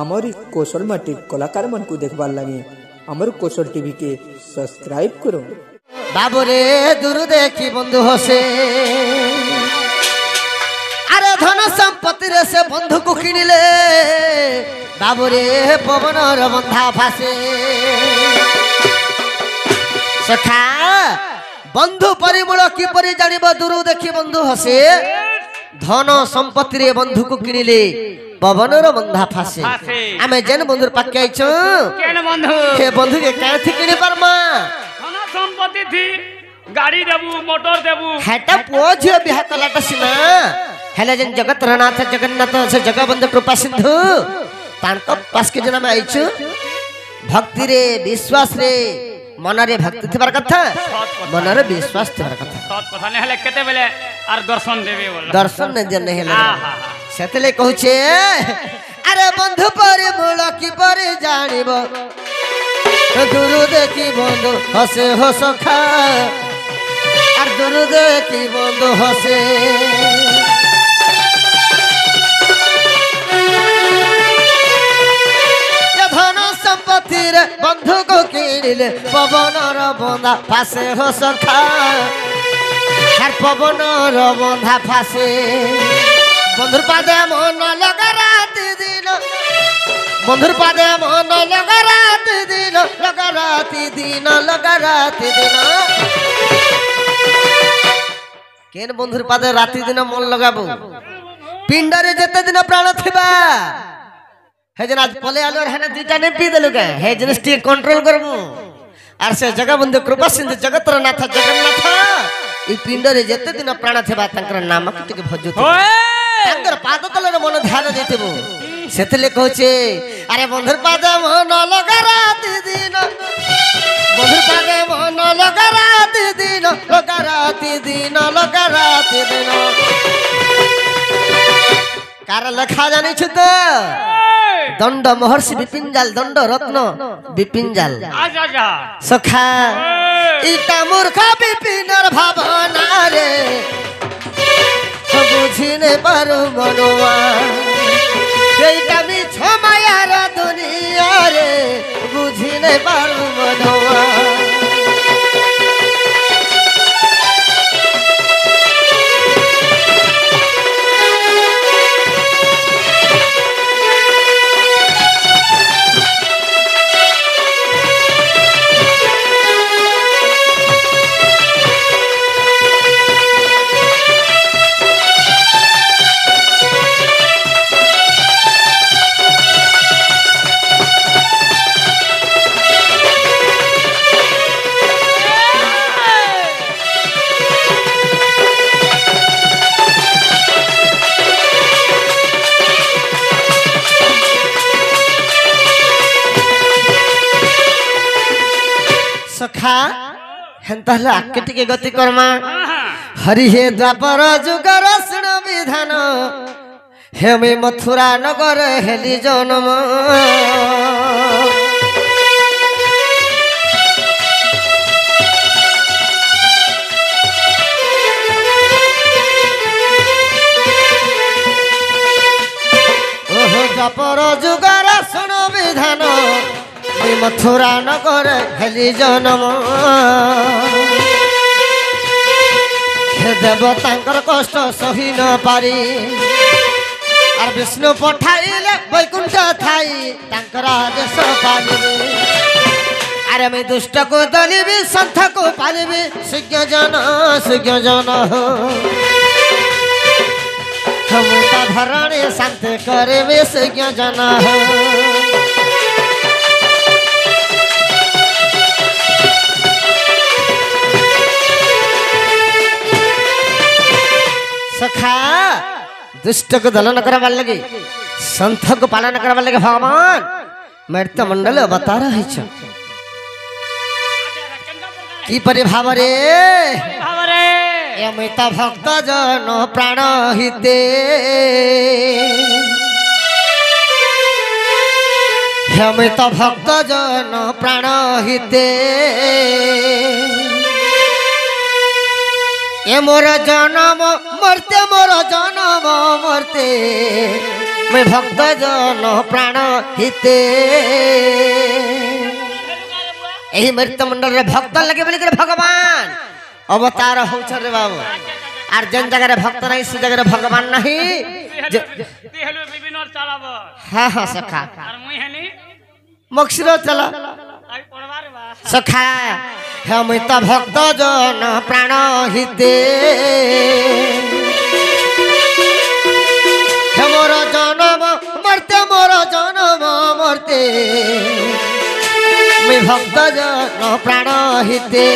आमरी कौशल माटी कलाकार मन को देखबार लगे आमर कौशल टीवी के सब्सक्राइब करो। बाबुरे दूर देखी बंधु हसे अरे धन संपत्ति रे से बंधु को किनिले बाबुरे पवन बंधा फासे सखा बंधु परिमूल किपरि जानिब दूर देखी बंधु हसे धन संपत्ति रे बंधु को किनिले पवन बंधा फासे आमे जेन बंधुर पाके आइछो केन बंधु हे बंधु के काथि किनि परमा धन संपत्ति थी गाड़ी देबू मोटर देबू हेटा पुओ झियो बिहा कलाटा सीमा हेले जेन जगत रनाथ जगन्नाथ से जगबंधु कृपा सिंधु तांको पास के जना में आइछु भक्ति रे विश्वास रे मन रे भक्ति थिबार कथा मन रे विश्वास थिबार कथा सत कथा ने हेले केते बेले आर दर्शन देबे बोला दर्शन ने जने हेले सेतले कहूछे अरे बंधु परे मूल की परे जानिबो दूर देखी बंधु हसे हो सखा और दूर देखी बंधु हसे धन संपत्ति रे बंधु को किनिले पवन बंधा फासे हो सखा हर पवन बंधा फासे बंधुर पादे मन लगा रात दिन बंधुर पादे मन लगा रात दिन लगा रात दिन लगा रात दिन केन बंधुर पादे रात दिन मन लगाबो पिंडरे जते दिन प्राण थिबा हे जन आज पले आलो है ना दुटा ने पी देलु के हे जन स्टे कंट्रोल करबो आर से जगबंधु कृपा सिंधु जगतर नाथ जगन्नाथ ई पिंडरे जते दिन प्राण थिबा तंकर नाम के भजु तंकर पाद तलर मन ध्यान देथिबो सेतले कहूचे अरे बंधुर पाद मन लगा रात दिन बंधुर पाद मन लगा रात दिन लगा रात दिन लगा रात दिन कार लेखा जानि छु त दंड महर्षि विपिनजाल दंड रत्न विपिनजाल आजा जा सखा इटा मूर्ख विपिनर भावना रे बुझिने पारो मनवा एटा मिछ मायार दुनिया रे बुझिने पारो मनवा सखा हेंतहले आके टिके गति कर्मा हरि हे द्वापर जुगर सुन विधान हे मे मथुरा नगर हेली जन्म ओहो द्वापर जुगर सुन विधान मथुरा नगर हेली जन्म हे देवतांकर कष्ट सही न पारी और विष्णु पठाइले वैकुंठ थाई तांकर आदेश पालिबे अरे मैं दुष्ट को दलिबी संत को पालिबी सुज्ञ जन हम धरणे शांत करबे सुज्ञ जन सखा दुष्ट को दलन करवा लगे संत को पालन करवा लगे भगवान मृत मंडल अवतार है की परिभाव रे अमित भक्त जन प्राण हिते अमित भक्त जन प्राण हिते ए मोर जन्म मरते मैं भक्त जन प्राण हिते यही मृत मंडल रे भक्त लगे बोली भगवान अवतार होछ रे बाबू आर जन जगह भक्त नहीं से जगह भगवान नहीं हाँ हाँ सखा मक्सिरो चला सखा हम तो भक्त जन प्राण हिते मोर जन्म मरते मैं भक्त जन प्राण हिते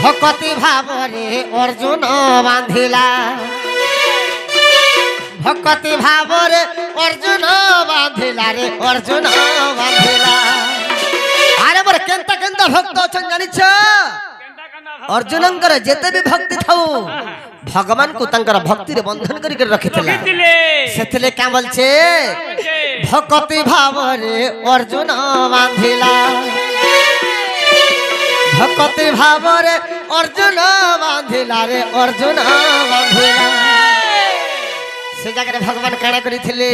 भक्ति भावरे अर्जुन बांधिला भक्ति भावरे अर्जुन बांधिला रे अर्जुन बांधिला अरे मोर केंता केंता भक्त अछन जानिछ अर्जुनंकर जेते भी भक्ति थाउ भगवान को तंकर भक्ति रे बंधन करी के रखितला सेथले का बोलछे भक्ति भावरे अर्जुन बांधिला भक्ति भावरे अर्जुन बांधिला रे अर्जुन बांधिला से जगह भगवान काना करिथिले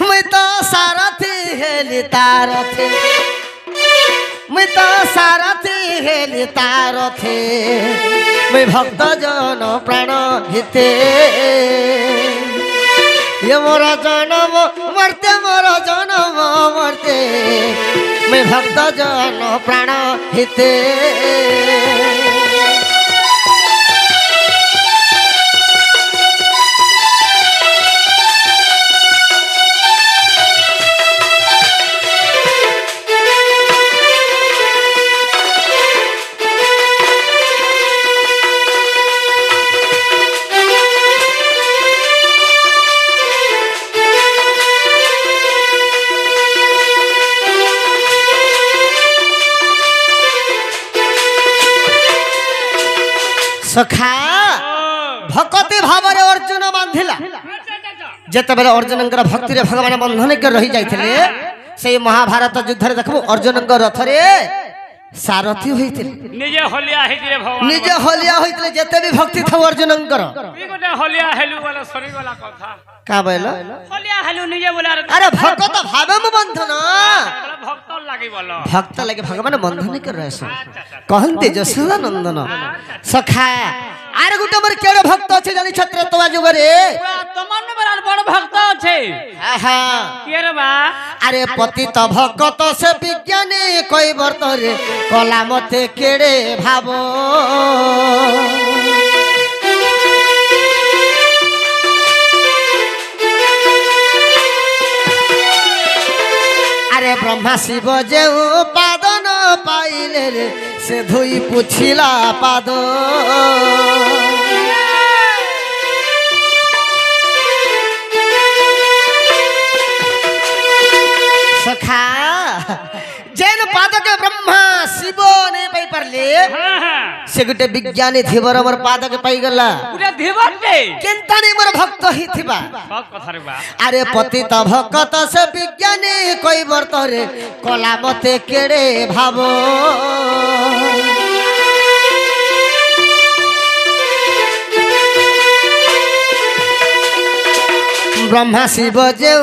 मैं तो सारथी हेली तारथी मैं तो सारथी हेली तारथी मैं भक्त जन प्राण हिते ये मोर जन्म मरते मैं भक्त जन प्राण हिते सखा भक्ति भावरे अर्जुन बांधिला जेते बेले अर्जुन भक्ति रे भगवान बंधन कर रही जाइथिले से महाभारत युद्ध रे देखबो अर्जुन रथ रे सारथी होइथिले निजे होलिया हेतिले भगवान निजे होलिया होइथिले जेते भी भक्ति था अर्जुन ई गोटे होलिया हेलु वाला सरी वाला कथा का बोलो होलिया हेलु निजे बोला अरे भक्त भावे में बंधन भक्त लागि बोलो भक्त लगे भगवान बंधन कर रहस कहंते जसोदा नंदन सखा आरे गुटे मोर केड़े भक्त अछि जानि छत्र तवा जुग रे तमन बराल बड़ भक्त अछि आहा के रे बा अरे पतित भक्त से विज्ञानी कोई वर्त रे कला मते केड़े भावो अरे ब्रह्मा शिव जे पादन पाइले रे से धोई पुछिला पाद सखा जैन पाद के ब्रह्मा शिव ने पाई परले से गुटे विज्ञानी थिबर मोर पाद के पाई गला पूरा देवते केनता ने मोर भक्त ही थिबा सब कथा रे बा अरे पतित भक्त से विज्ञानी कोई वर्त रे कला मते केड़े भावो ब्रह्मा शिव जे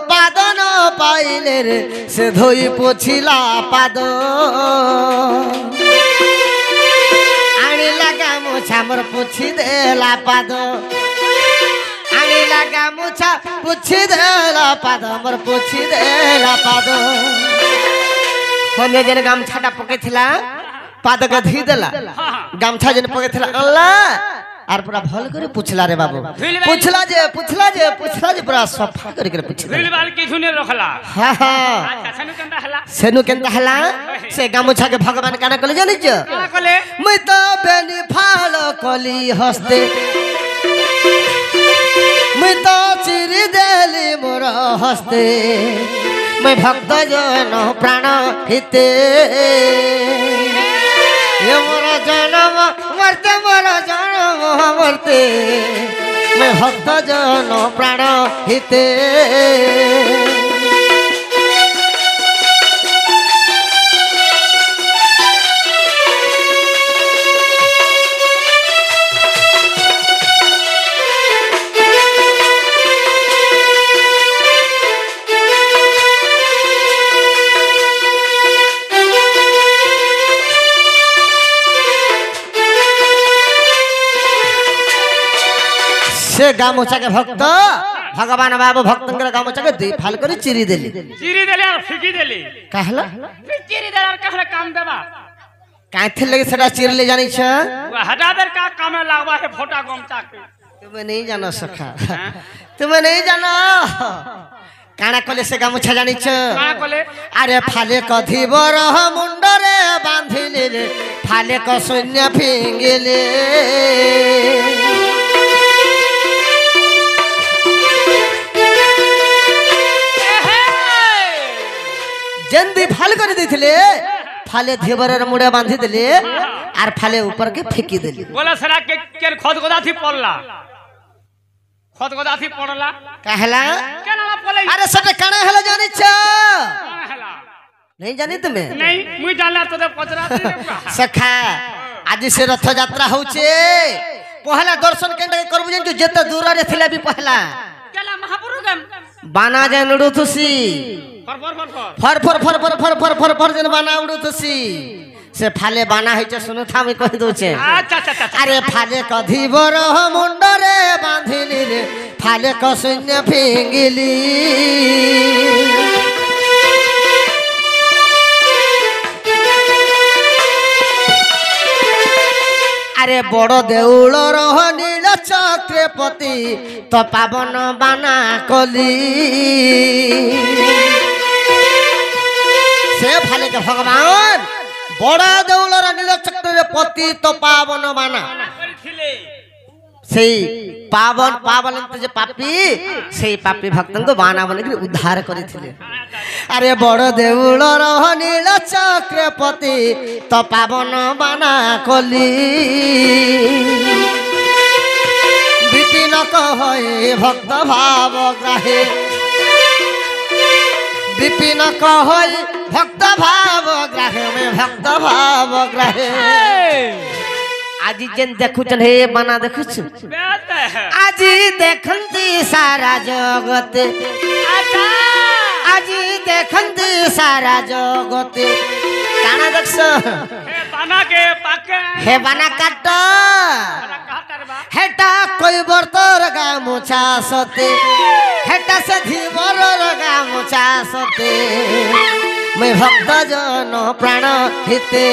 पादन पाइले रे से धोई पोछिला पाद आनी लगा मुछा मोर पुछि देला पाद आनी लगा मुछा पुछि देला पाद मोर पुछि देला पाद हने जने गामछाटा पकेथिला पाद के धी देला गामछा जने पकेथिला अल्लाह आर पूरा भल करे पुछला रे बाबू पुछला जे पूरा सफा करे के पुछला दिल बाल की सुने रखला हां हां अच्छा सेनु केंता हला से गामुछा के भगवान काना कले जानि छ का कले मैं तो बेनी फाल कली हस्ते मैं तो चिरी देली मोर हस्ते मैं भक्त जन प्राण हिते ये मोर जन्म मरते मैं भक्त जन प्राण हिते से गामोचा के भक्त भगवान बाबू भक्तन गामोचा के दुई फाल कर चिरी देली और फिकी देली कहला चिरी देला और कहला काम देबा काथे लगे सेटा चिरले जानी छ वो हटा देर का काम में लागवा है फोटा गमचा के तुम्हें नहीं जानो सखा तुम्हें नहीं जानो काना कोले से गामोछा जानी छ काना कोले अरे फाले कधी बर मुंडरे बांधिले रे फाले क शून्य फिंगिले जंदी फाल कर देथिले फाले धीबर मुड़े बांधी देले और फाले ऊपर के फेंकी देली बोला सरा के खद गोदाथी पड़ला खद गोदाथी पड़ला कहला केना पड़ले अरे सटे काना हला जानी छ हला नहीं जानी तुम्हें नहीं मुई जानला तो पचराती सखा आज से रथ यात्रा होचे पहला दर्शन केंडा करबु जन जेते दूर रे थिला भी पहला केला महापुरु गम बाना जन उड़ुथुसी फर फर फर फर फर फर फर फर जन बाना उड़ुथुसी से फाले बाना है सुनु था मैं कह दोचे अरे फाले कधी बर मुंडरे बांधिली रे फाले क शून्य फिंगिली अरे बड़ देउल नील चक्रपति तो पावन बाना कली से फाले के भगवान बड़ा देउल नील चक्रपति तो पावन बाना से पावन पावन जे पापी से पापी भक्तन को बाना बन के उद्धार करिथिले अरे बड़ देउल नील चक्रपति तो पावन बाना कली विपिन कहे भक्त भाव ग्राहे विपिन कहे भक्त भाव ग्राहे में भक्त भाव ग्राहे आज जन देखु चल हे बना देखु आज देखंती सारा जगत आज देखंती सारा जगत काना देखस हे बना काट हेटा कोई बर्तर गामुछा सते हेटा से धीवर गामुछा सते मैं भक्त जन प्राण हिते